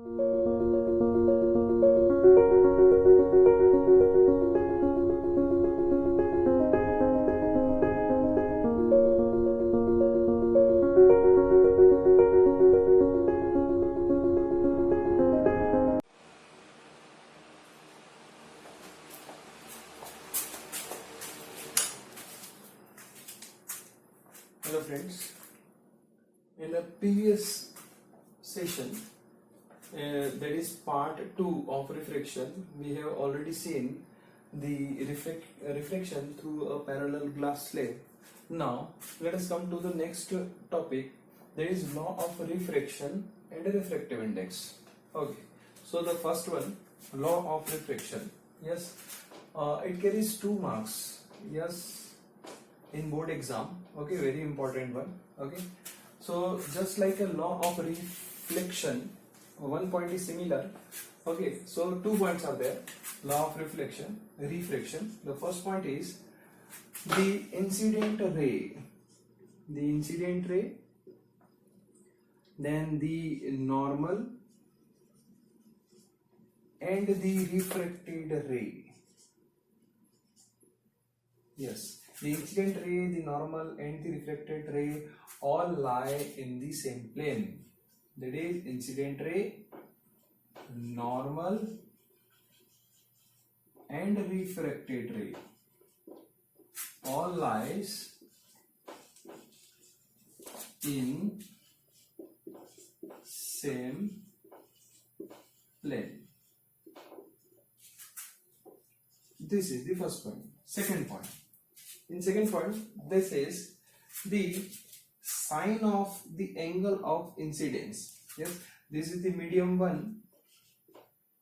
Hello friends, in the previous session, that is part 2 of refraction, we have already seen the refraction through a parallel glass slab. Now let us come to the next topic, that is law of refraction and a refractive index. Okay, so the first one, law of refraction. Yes, it carries 2 marks. Yes, in board exam. Okay, very important one. Okay, so just like a law of reflection, one point is similar. Okay, so 2 points are there. Law of reflection, refraction. The first point is the incident ray, then the normal and the refracted ray. Yes, the incident ray, the normal and the reflected ray all lie in the same plane. That is, incident ray, normal and refracted ray all lies in same plane. This is the first point. Second point. In second point, this is the sine of the angle of incidence. Yes, this is the medium 1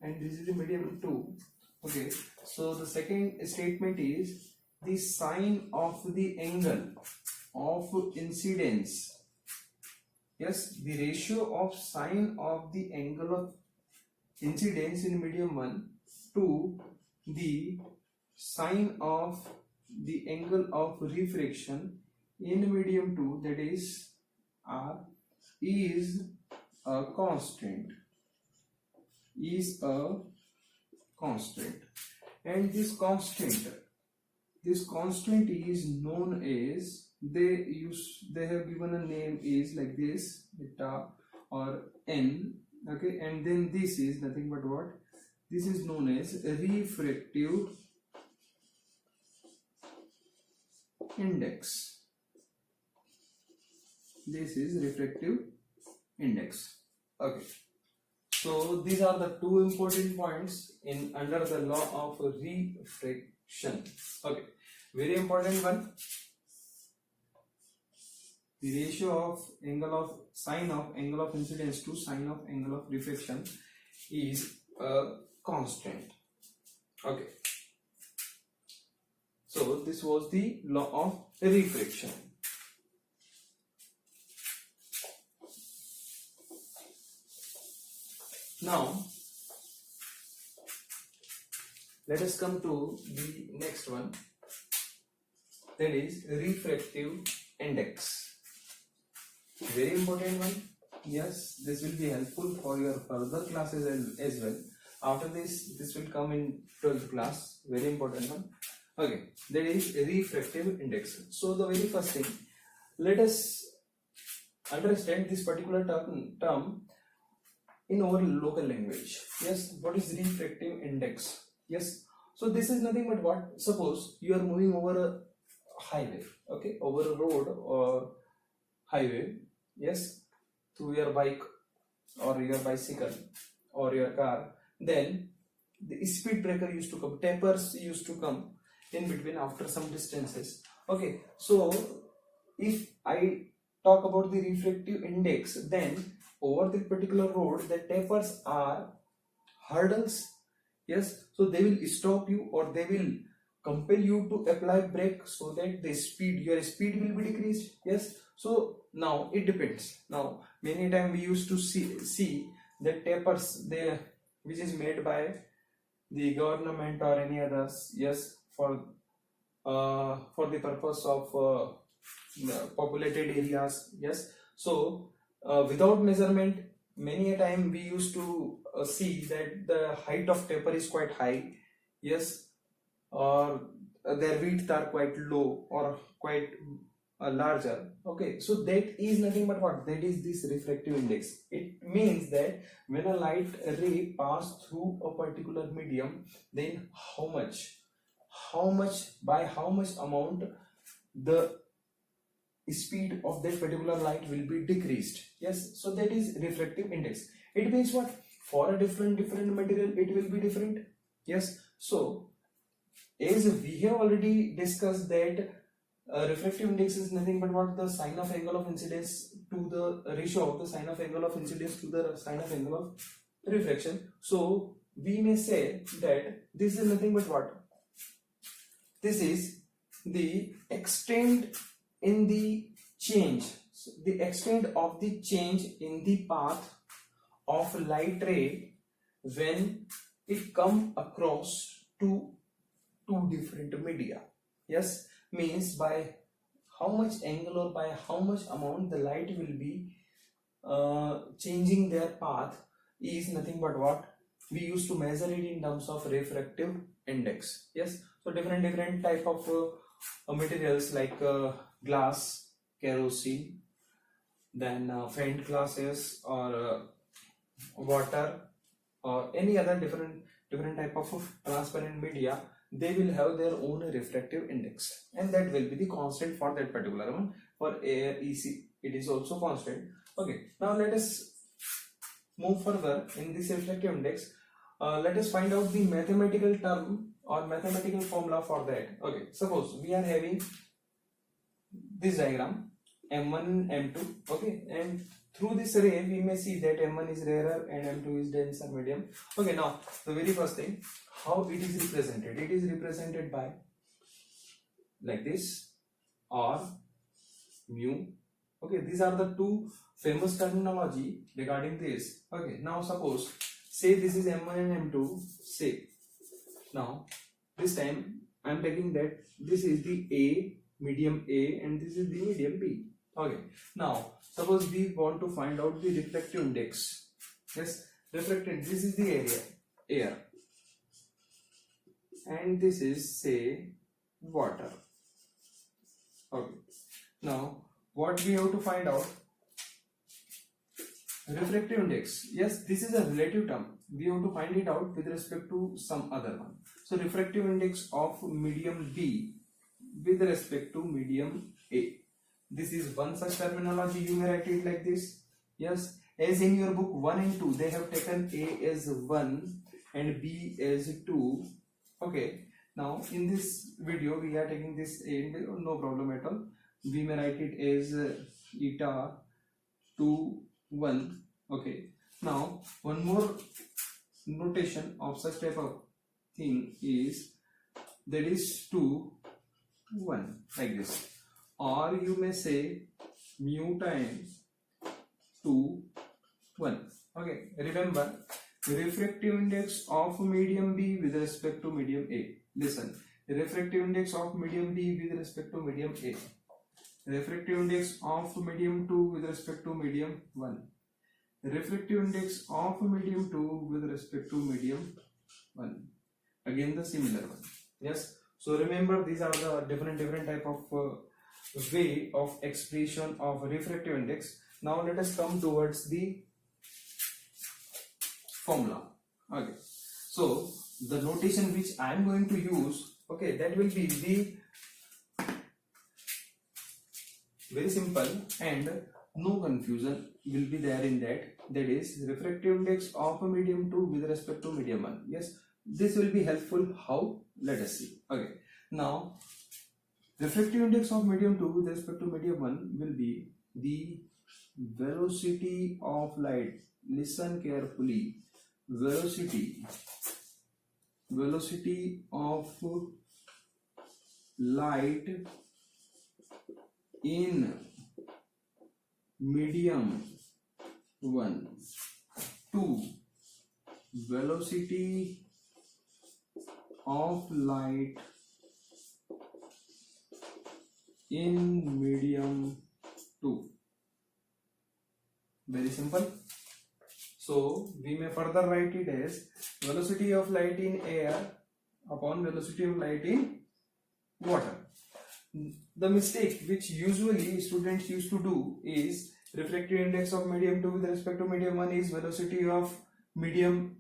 and this is the medium 2. Okay, so the second statement is the sine of the angle of incidence. Yes, the ratio of sine of the angle of incidence in medium 1 to the sine of the angle of refraction in medium 2, that is R, is a constant, and this constant is known as, they have given a name is like this, beta or n. Okay, and then this is nothing but what? This is known as refractive index. This is refractive index. Okay, so these are the 2 important points in under the law of refraction. Okay, very important one. The ratio of angle of sine of angle of incidence to sine of angle of refraction is a constant. Okay, so this was the law of refraction. Now let us come to the next one, that is refractive index. Very important one. Yes, this will be helpful for your further classes as well. After this will come in 12th class. Very important one. Okay, that is refractive index. So the very first thing, let us understand this particular term in our local language. Yes, what is refractive index? Yes, so this is nothing but what? Suppose you are moving over a highway, okay, over a road or highway, yes, through your bike or your bicycle or your car, then the speed breaker used to come, tapers used to come in between after some distances. Okay, so if I talk about the refractive index, then over the particular road the tapers are hurdles. Yes, so they will stop you or they will compel you to apply brake so that the speed, your speed will be decreased. Yes, so now it depends. Now many times we used to see the tapers there, which is made by the government or any others. Yes, for the purpose of populated areas. Yes, so without measurement, many a time we used to see that the height of taper is quite high, yes, or their width are quite low or quite larger. Okay, so that is nothing but what? That is this refractive index. It means that when a light ray pass through a particular medium, then how much by how much amount the speed of that particular light will be decreased. Yes, so that is refractive index. It means what? For a different material it will be different. Yes, so as we have already discussed that refractive index is nothing but what? The sine of angle of incidence to the ratio of the sine of angle of incidence to the sine of angle of refraction. So we may say that this is nothing but what? This is the extent in the change, the extent of the change in the path of light ray when it come across two different media. Yes, means by how much angle or by how much amount the light will be changing their path is nothing but what? We used to measure it in terms of refractive index. Yes, so different type of materials like glass, kerosene, then faint glasses, or water, or any other different type of transparent media, they will have their own refractive index, and that will be the constant for that particular one. For air, EC, it is also constant. Okay, now let us move further in this refractive index. Let us find out the mathematical term or mathematical formula for that. Okay, suppose we are having this diagram M1 M2. Okay, and through this ray we may see that M1 is rarer and M2 is denser medium. Okay, now the very first thing, how it is represented? It is represented by like this, R, mu. Okay, these are the two famous terminology regarding this. Okay, now suppose say this is M1 and M2. Say now this time I am taking that this is the A, medium A, and this is the medium B. Okay, now suppose we want to find out the refractive index. Yes, refracted, this is the area, air, and this is say water. Okay, now what we have to find out? Refractive index. Yes, this is a relative term. We have to find it out with respect to some other one. So refractive index of medium B with respect to medium A. This is one such terminology. You may write it like this. Yes, as in your book 1 and 2, they have taken A as 1 and B as 2. Okay, now in this video we are taking this A and B, no problem at all. We may write it as eta 2 1. Okay, now one more notation of such type of thing is that is 2 1 like this, or you may say mu times 2 1. Okay, remember refractive index of medium B with respect to medium A. Listen, refractive index of medium B with respect to medium A, refractive index of medium 2 with respect to medium 1, refractive index of medium 2 with respect to medium 1, again the similar one. Yes, so remember these are the different type of way of expression of refractive index. Now let us come towards the formula. Okay, so the notation which I am going to use, okay, that will be the very simple and no confusion will be there in that. That is refractive index of a medium 2 with respect to medium 1. Yes, this will be helpful. How? Let us see. Okay, now refractive index of medium 2 with respect to medium 1 will be the velocity of light. Listen carefully. Velocity of light in medium 1 to velocity of light in medium 2. Very simple. So we may further write it as velocity of light in air upon velocity of light in water. The mistake which usually students used to do is refractive index of medium 2 with respect to medium 1 is velocity of medium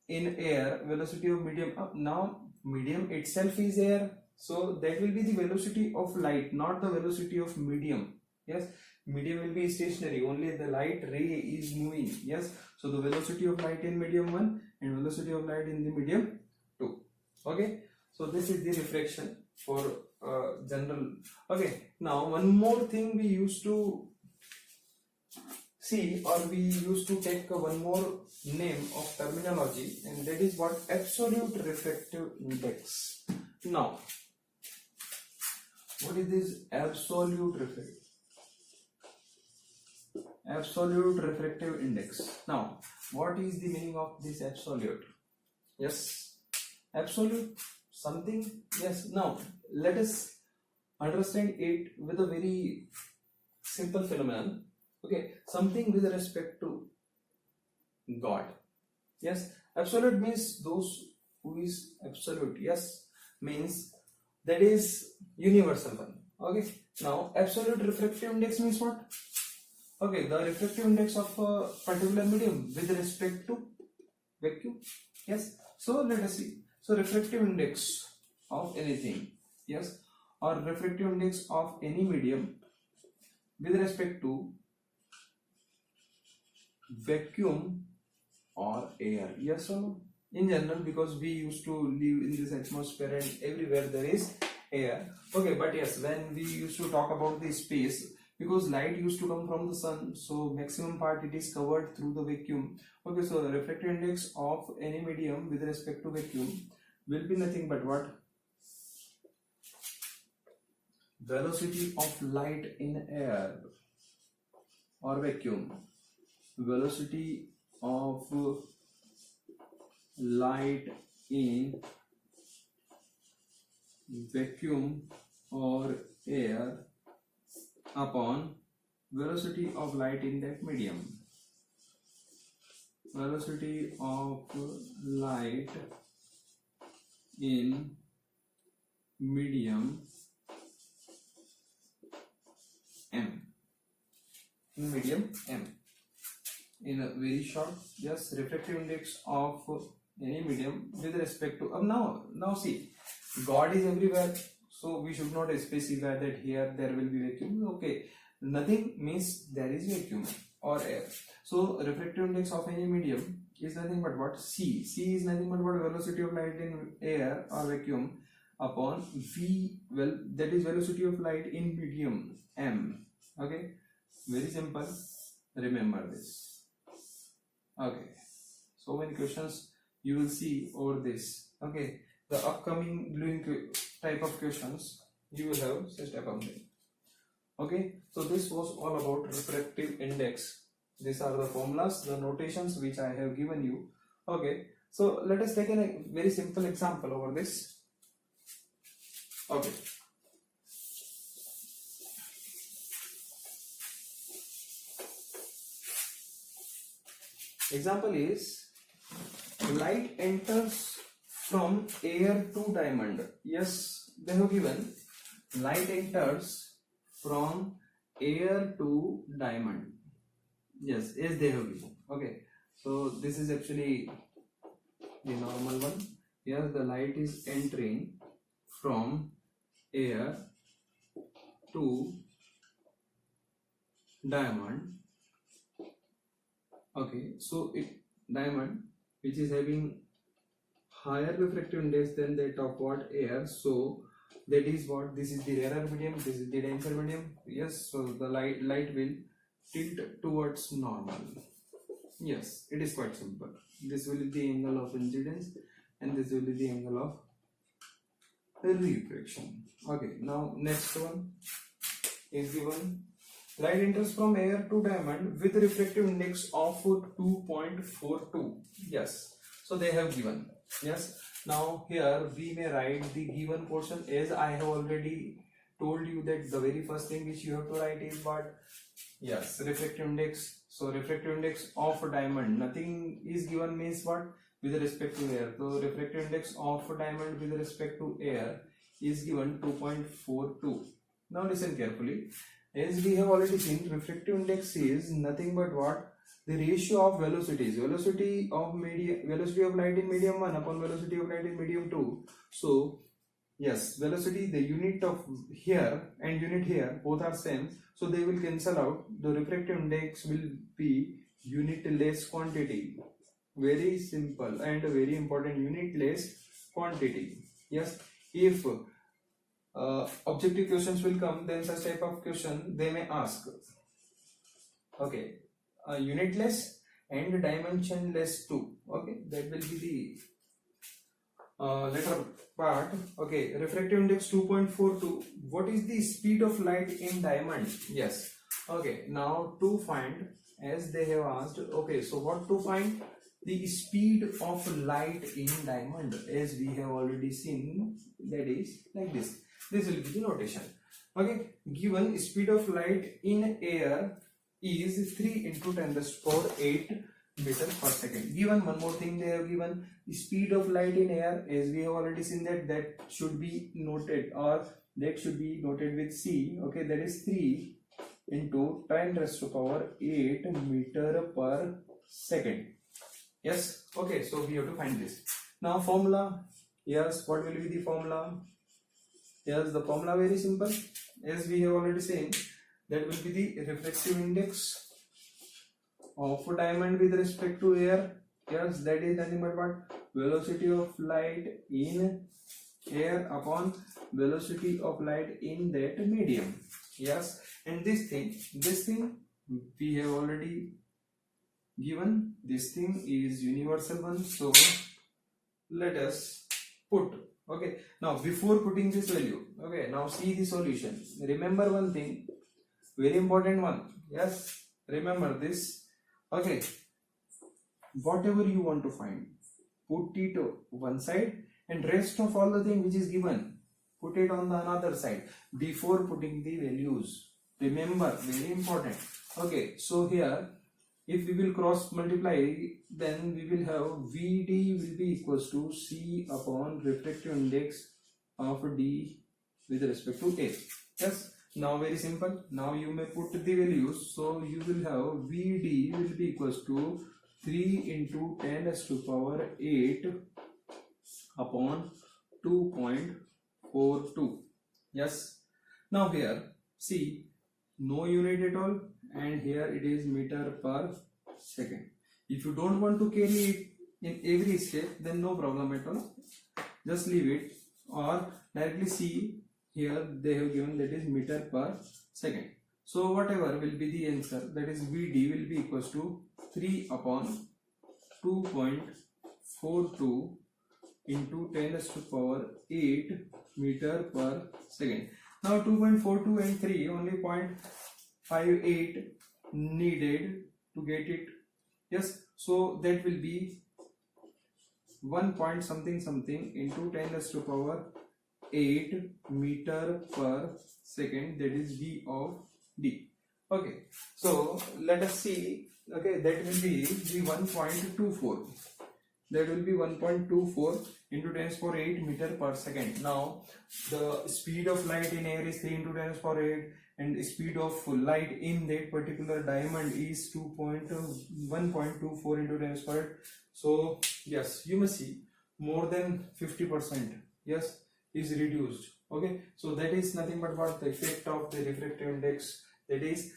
in air, velocity of medium up. Now medium itself is air, so that will be the velocity of light, not the velocity of medium. Yes, medium will be stationary, only the light ray is moving. Yes, so the velocity of light in medium 1 and velocity of light in the medium 2. Okay, so this is the refraction for general. Okay, now one more thing we used to see, or we used to take one more name of terminology, and that is what absolute refractive index. Now what is this absolute refractive index? Now what is the meaning of this absolute? Yes, absolute something. Yes, now let us understand it with a very simple phenomenon. Okay, something with respect to God. Yes, absolute means those who is absolute. Yes, means that is universal one. Okay, now absolute refractive index means what? Okay, the refractive index of a particular medium with respect to vacuum. Yes, so let us see. So refractive index of anything, yes, or refractive index of any medium with respect to vacuum or air. Yes or no? In general, because we used to live in this atmosphere and everywhere there is air. Okay, but yes, when we used to talk about the space, because light used to come from the sun, so maximum part it is covered through the vacuum. Okay, so the refractive index of any medium with respect to vacuum will be nothing but what? Velocity of light in air or vacuum. Velocity of light in vacuum or air upon velocity of light in that medium. Velocity of light in medium M. In medium M. In a very short, yes, refractive index of any medium with respect to now see, God is everywhere, so we should not specify that here there will be vacuum. Okay, nothing means there is vacuum or air. So refractive index of any medium is nothing but what? C. C is nothing but what? Velocity of light in air or vacuum upon V, well, that is velocity of light in medium M. Okay, very simple, remember this. Okay, so many questions you will see over this. Okay, the upcoming gluing type of questions you will have such type of thing. Okay, so this was all about refractive index. These are the formulas, the notations which I have given you. Okay, so let us take a very simple example over this. Okay, example is light enters from air to diamond. Yes, they have given light enters from air to diamond. Yes, they have given. Okay, so this is actually the normal one. Here the light is entering from air to diamond. Okay, so diamond which is having higher refractive index than that of what? Air. So that is what? This is the rarer medium, this is the denser medium. Yes, so the light will tilt towards normal. Yes, it is quite simple. This will be the angle of incidence and this will be the angle of refraction. Okay, now next one is given light enters from air to diamond with refractive index of 2.42. Yes, so they have given. Yes, now here we may write the given portion as I have already told you that the very first thing which you have to write is what? Yes, refractive index. So refractive index of a diamond, nothing is given means what? With respect to air. So refractive index of a diamond with respect to air is given 2.42. Now listen carefully. As we have already seen, refractive index is nothing but what? The ratio of velocities. Velocity of light in medium 1 upon velocity of light in medium 2. So yes, velocity, the unit of here and unit here both are same, so they will cancel out. The refractive index will be unitless quantity. Very simple and very important, unitless quantity. Yes, if objective questions will come, then such type of question they may ask. Okay, unitless and dimensionless too. Okay, that will be the later part. Okay, refractive index 2.42. What is the speed of light in diamond? Yes. Okay, now to find, as they have asked, okay, so what to find? The speed of light in diamond, as we have already seen, that is like this. This will be the notation. Okay, given speed of light in air is 3 into 10 to the power 8 meter per second. Given one more thing, they have given speed of light in air, as we have already seen that should be noted, or that should be noted with C. Okay, that is 3 into 10 to the power 8 meter per second. Yes, okay, so we have to find this. Now formula, yes, what will be the formula? Yes, the formula very simple, as we have already seen, that will be the refractive index of a diamond with respect to air. Yes, that is nothing but what? Velocity of light in air upon velocity of light in that medium. Yes, and this thing we have already given. This thing is universal one, so let us put. Okay, now before putting this value, okay, now see the solution. Remember one thing, very important one. Yes, remember this. Okay, whatever you want to find, put it one side, and rest of all the thing which is given, put it on the another side before putting the values. Remember, very important. Okay, so here if we will cross multiply, then we will have VD will be equals to C upon refractive index of D with respect to A. Yes, now very simple. Now you may put the values, so you will have VD will be equals to 3 into 10 to the power 8 upon 2.42. Yes, now here see, no unit at all, and here it is meter per second. If you don't want to carry it in every step, then no problem at all, just leave it, or directly see here they have given that is meter per second. So whatever will be the answer, that is VD will be equals to 3 upon 2.42 into 10 to the power 8 meter per second. Now 2.42 and 3, only 0.58 needed to get it. Yes, so that will be 1 point something something into 10 to the power 8 meter per second, that is V of D. Okay, so let us see. Okay, that will be the 1.24. That will be 1.24 into 10 to the power 8 meter per second. Now the speed of light in air is 3 into 10 to the power 8, and the speed of light in that particular diamond is 1.24 into 10 to the power 8. So yes, you must see more than 50%, yes, is reduced. Okay, so that is nothing but what? The effect of the refractive index, that is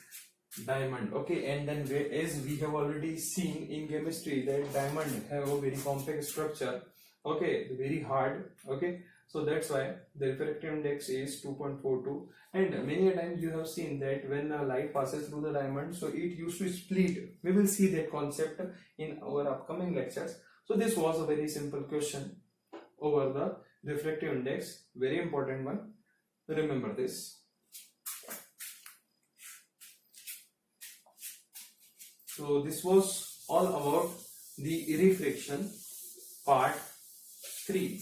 diamond. Okay, and then as we have already seen in chemistry, that diamond have a very complex structure. Okay, very hard. Okay, so that's why the refractive index is 2.42. and many a time you have seen that when light passes through the diamond, so it used to split. We will see that concept in our upcoming lectures. So this was a very simple question over the refractive index, very important one. Remember this. So this was all about the refraction part 3.